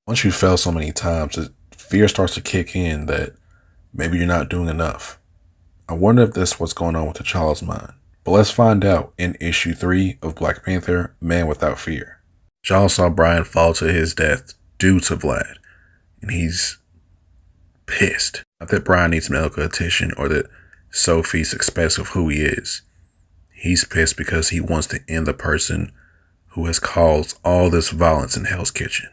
Once you fail so many times, fear starts to kick in that maybe you're not doing enough. I wonder if that's what's going on with T'Challa's mind. But let's find out in issue 3 of Black Panther, Man Without Fear. T'Challa saw Brian fall to his death due to Vlad, and he's pissed. Not that Brian needs medical attention or that Sophie suspects of who he is. He's pissed because he wants to end the person who has caused all this violence in Hell's Kitchen,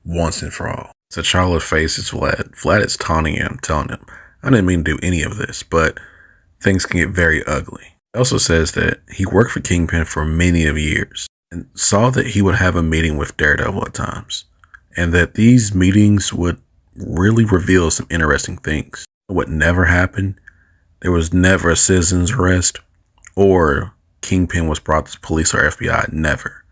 once and for all. T'Challa faces Vlad. Vlad is taunting him, telling him, I didn't mean to do any of this, but things can get very ugly. He also says that he worked for Kingpin for many of years and saw that he would have a meeting with Daredevil at times, and that these meetings would really reveal some interesting things. What never happened, there was never a citizen's arrest or Kingpin was brought to police or FBI, never.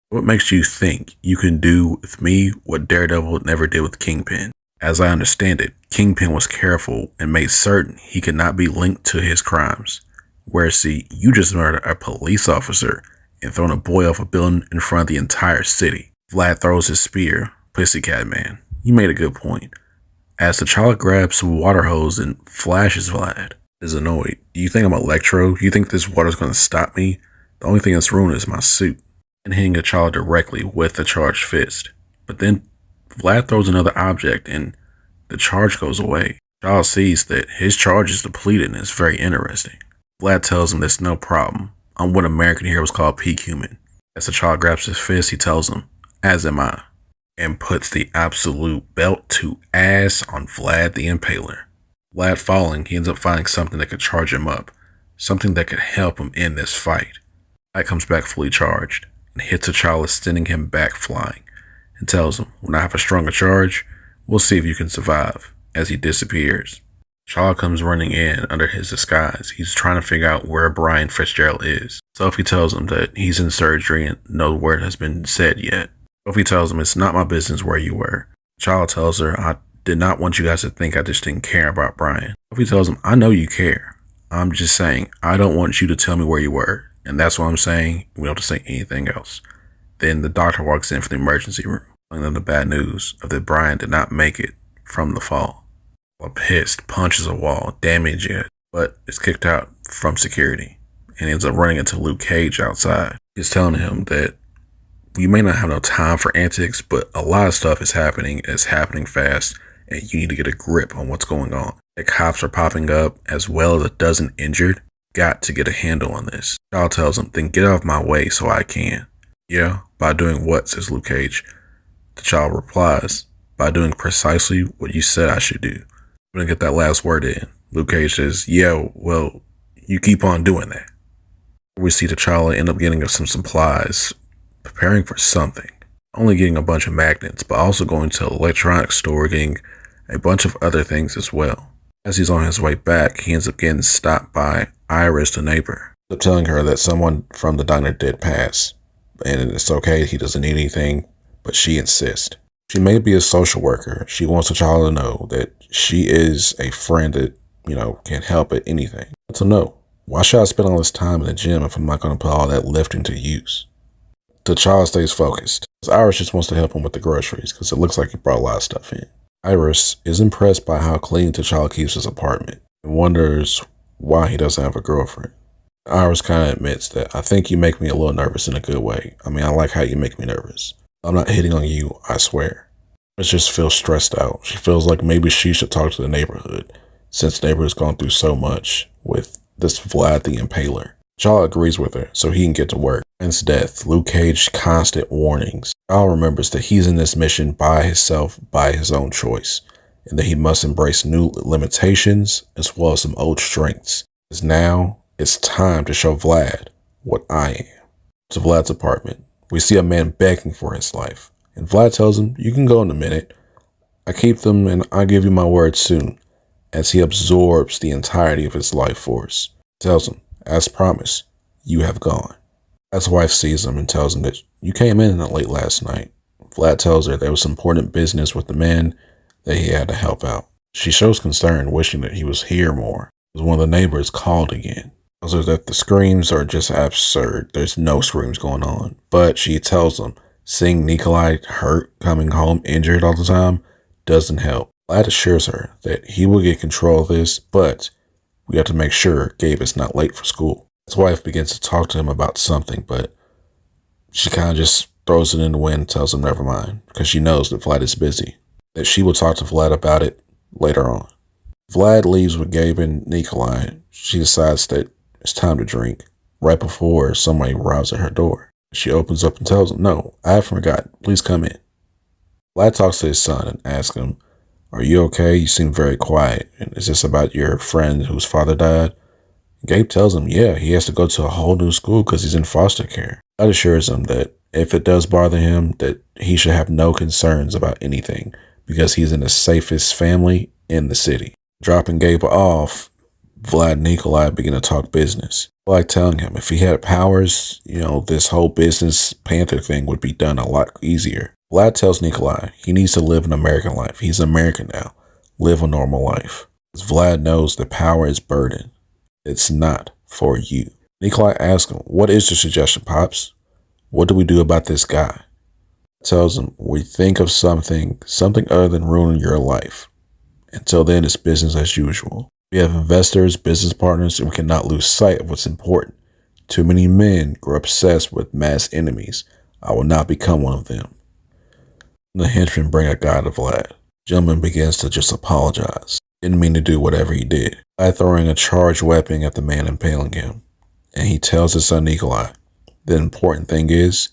What makes you think you can do with me what Daredevil never did with Kingpin? As I understand it, Kingpin was careful and made certain he could not be linked to his crimes. Whereas, see, you just murdered a police officer and thrown a boy off a building in front of the entire city. Vlad throws his spear. Pussycat man, you made a good point. As T'Challa grabs some water hose and flashes Vlad, is annoyed. Do you think I'm Electro? You think this water's going to stop me? The only thing that's ruined is my suit. And hitting T'Challa directly with the charged fist. But then Vlad throws another object and the charge goes away. T'Challa sees that his charge is depleted and it's very interesting. Vlad tells him there's no problem. I'm what American heroes call peak human. As T'Challa grabs his fist, he tells him, as am I, and puts the absolute belt to ass on Vlad the Impaler. Vlad falling, he ends up finding something that could charge him up, something that could help him in this fight. Vlad comes back fully charged and hits T'Challa, sending him back flying, and tells him, when I have a stronger charge, we'll see if you can survive, as he disappears. T'Challa comes running in under his disguise. He's trying to figure out where Brian Fitzgerald is. Sophie tells him that he's in surgery and no word has been said yet. Sophie tells him it's not my business where you were. T'Challa tells her, I did not want you guys to think I just didn't care about Brian. Sophie tells him, I know you care. I'm just saying, I don't want you to tell me where you were. And that's what I'm saying. We don't have to say anything else. Then the doctor walks in from the emergency room, telling them the bad news of that Brian did not make it from the fall. Pissed, punches a wall, damaged it, but is kicked out from security and ends up running into Luke Cage outside. He's telling him that you may not have no time for antics, but a lot of stuff is happening. It's happening fast, and you need to get a grip on what's going on. The cops are popping up, as well as a dozen injured. Got to get a handle on this. T'Challa tells him, then get out of my way so I can. Yeah, by doing what, says Luke Cage. T'Challa replies, by doing precisely what you said I should do. I'm gonna get that last word in. Luke Cage says, yeah, well, you keep on doing that. We see T'Challa end up getting some supplies, preparing for something. Only getting a bunch of magnets, but also going to an electronics store, getting a bunch of other things as well. As he's on his way back, he ends up getting stopped by Iris, the neighbor, telling her that someone from the diner did pass, and it's okay, he doesn't need anything, but she insists. She may be a social worker. She wants T'Challa to know that she is a friend that, can help at anything. So no, why should I spend all this time in the gym if I'm not going to put all that lifting to use? T'Challa stays focused. Iris just wants to help him with the groceries because it looks like he brought a lot of stuff in. Iris is impressed by how clean T'Challa keeps his apartment and wonders why he doesn't have a girlfriend. Iris kind of admits that, I think you make me a little nervous in a good way. I like how you make me nervous. I'm not hitting on you, I swear. She just feels stressed out. She feels like maybe she should talk to the neighborhood, since the neighborhood's gone through so much with this Vlad the Impaler. T'Challa agrees with her, so he can get to work. Brian's death, Luke Cage's constant warnings. T'Challa remembers that he's in this mission by himself, by his own choice, and that he must embrace new limitations as well as some old strengths. Because now, it's time to show Vlad what I am. To Vlad's apartment, we see a man begging for his life, and Vlad tells him, you can go in a minute. I keep them and I'll give you my word soon, as he absorbs the entirety of his life force. He tells him, as promised, you have gone. His wife sees him and tells him that you came in late last night. Vlad tells her there was some important business with the man that he had to help out. She shows concern, wishing that he was here more. One of the neighbors called again. Tells her that the screams are just absurd. There's no screams going on. But she tells him Seeing Nikolai hurt, coming home injured all the time, doesn't help. Vlad assures her that he will get control of this, but we have to make sure Gabe is not late for school. His wife begins to talk to him about something, but she kind of just throws it in the wind and tells him never mind, because she knows that Vlad is busy, that she will talk to Vlad about it later on. Vlad leaves with Gabe and Nikolai. She decides that it's time to drink right before somebody arrives at her door. She opens up and tells him, "No, I have forgotten. Please come in." Vlad talks to his son and asks him, "Are you okay? You seem very quiet. And is this about your friend whose father died?" Gabe tells him, yeah, he has to go to a whole new school because he's in foster care. Vlad assures him that if it does bother him, that he should have no concerns about anything because he's in the safest family in the city. Dropping Gabe off, Vlad and Nikolai begin to talk business. Like telling him if he had powers, this whole business Panther thing would be done a lot easier. Vlad tells Nikolai he needs to live an American life. He's American now. Live a normal life. Because Vlad knows that power is burden. It's not for you. Nikolai asks him, "What is your suggestion, Pops? What do we do about this guy?" Tells him, "We think of something other than ruining your life. Until then, it's business as usual. We have investors, business partners, and we cannot lose sight of what's important. Too many men grow obsessed with mass enemies. I will not become one of them." The henchmen bring a guy to Vlad. Gentleman begins to just apologize. Didn't mean to do whatever he did. By throwing a charged weapon at the man impaling him. And he tells his son Nikolai, the important thing is,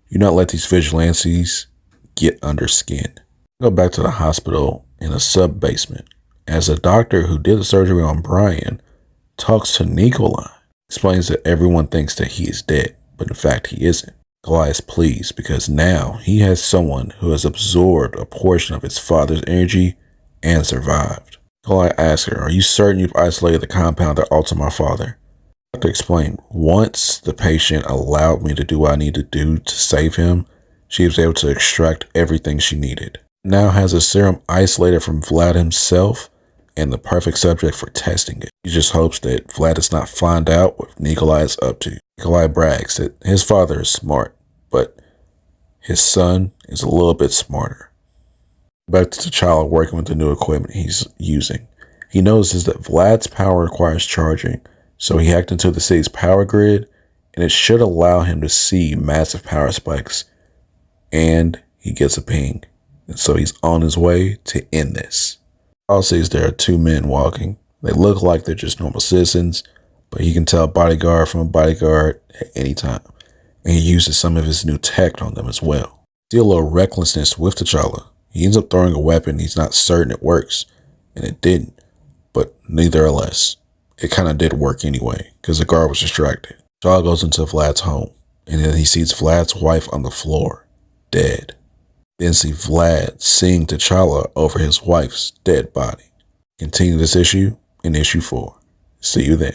you not let these vigilantes get under skin. Go back to the hospital in a sub-basement. As a doctor who did the surgery on Brian talks to Nikolai, explains that everyone thinks that he is dead, but in fact he isn't. Nikolai is pleased because now he has someone who has absorbed a portion of his father's energy and survived. Nikolai asks her, "Are you certain you've isolated the compound that altered my father?" The doctor explained, once the patient allowed me to do what I need to do to save him, she was able to extract everything she needed. Now has a serum isolated from Vlad himself and the perfect subject for testing it. He just hopes that Vlad does not find out what Nikolai is up to. Nikolai brags that his father is smart, but his son is a little bit smarter. Back to T'Challa working with the new equipment he's using. He notices that Vlad's power requires charging, so he hacked into the city's power grid, and it should allow him to see massive power spikes. And he gets a ping, and so he's on his way to end this. All sees there are two men walking. They look like they're just normal citizens, but he can tell a bodyguard from a bodyguard at any time, and he uses some of his new tech on them as well. See a little recklessness with T'Challa. He ends up throwing a weapon he's not certain it works, and it didn't, but nevertheless, it kind of did work anyway, because the guard was distracted. T'Challa goes into Vlad's home, and then he sees Vlad's wife on the floor, dead. Then see Vlad seeing T'Challa over his wife's dead body. Continue this issue in issue 4. See you then.